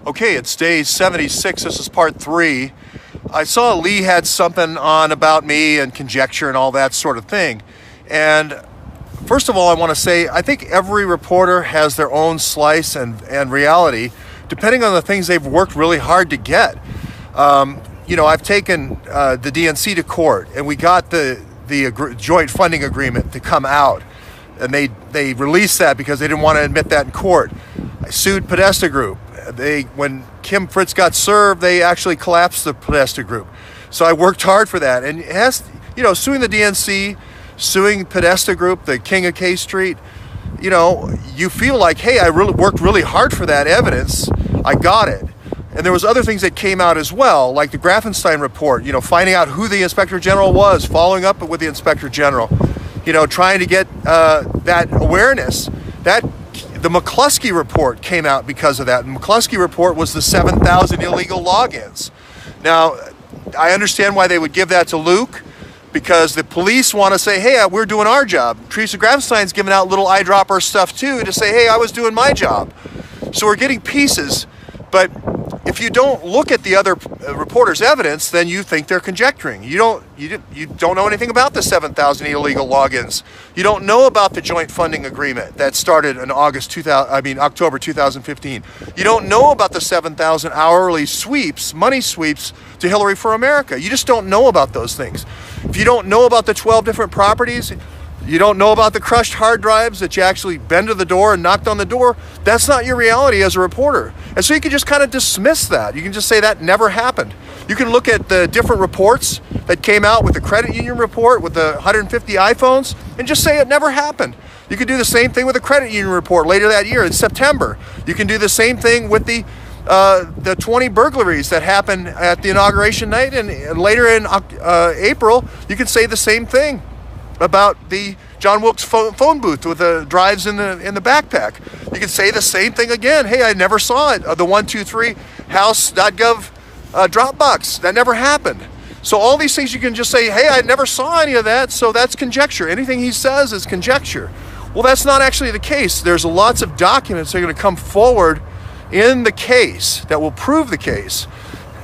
Okay, it's day 76. This is part 3. I saw Lee had something on about me and conjecture and all that sort of thing. And first of all, I want to say I think every reporter has their own slice and reality, depending on the things they've worked really hard to get. I've taken the DNC to court, and we got the joint funding agreement to come out. And they released that because they didn't want to admit that in court. I sued Podesta Group. When Kim Fritz got served, they actually collapsed the Podesta Group. So I worked hard for that. And it has, suing the DNC, suing Podesta Group, the king of K Street, you feel like, hey, I really worked really hard for that evidence. I got it. And there was other things that came out as well, like the Grafenstein report, finding out who the Inspector General was, following up with the Inspector General, trying to get that awareness. The McCluskey report came out because of that. And McCluskey report was the 7,000 illegal logins. Now, I understand why they would give that to Luke, because the police want to say, hey, we're doing our job. Teresa Grafenstein's giving out little eyedropper stuff too to say, hey, I was doing my job. So we're getting pieces, but if you don't look at the other reporters' evidence, then you think they're conjecturing. You don't know anything about the 7,000 illegal logins. You don't know about the joint funding agreement that started in October 2015. You don't know about the 7,000 hourly sweeps, money sweeps to Hillary for America. You just don't know about those things. If you don't know about the 12 different properties, you don't know about the crushed hard drives that you actually been to the door and knocked on the door, that's not your reality as a reporter. And so you can just kind of dismiss that. You can just say that never happened. You can look at the different reports that came out with the credit union report with the 150 iPhones and just say it never happened. You can do the same thing with the credit union report later that year in September. You can do the same thing with the 20 burglaries that happened at the inauguration night, and later in April, you can say the same thing about the John Wilkes phone booth with the drives in the backpack. You can say the same thing again. Hey, I never saw it. The 123 house.gov Dropbox. That never happened. So all these things you can just say, hey, I never saw any of that, so that's conjecture. Anything he says is conjecture. Well, that's not actually the case. There's lots of documents that are going to come forward in the case that will prove the case.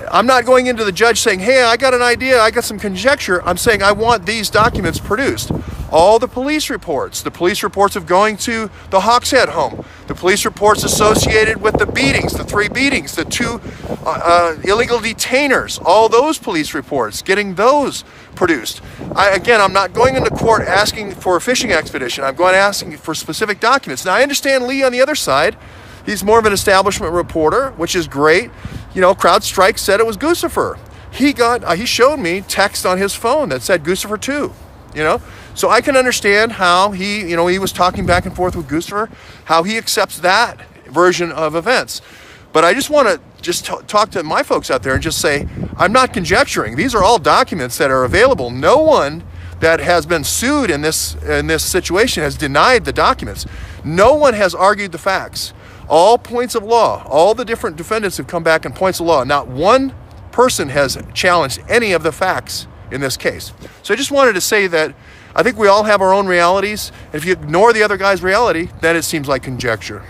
I'm not going into the judge saying, hey, I got an idea, I got some conjecture. I'm saying I want these documents produced. All the police reports of going to the Hawkshead home, the police reports associated with the beatings, the 3 beatings, the 2 illegal detainers, all those police reports, getting those produced. I'm not going into court asking for a fishing expedition. I'm going asking for specific documents. Now, I understand Lee on the other side. He's more of an establishment reporter, which is great. CrowdStrike said it was Guccifer. He showed me text on his phone that said Guccifer 2, So I can understand how he was talking back and forth with Guccifer, how he accepts that version of events. But I just want to talk to my folks out there and just say, I'm not conjecturing. These are all documents that are available. No one that has been sued in this situation has denied the documents. No one has argued the facts. All points of law, all the different defendants have come back in points of law. Not one person has challenged any of the facts in this case. So I just wanted to say that I think we all have our own realities. And if you ignore the other guy's reality, then it seems like conjecture.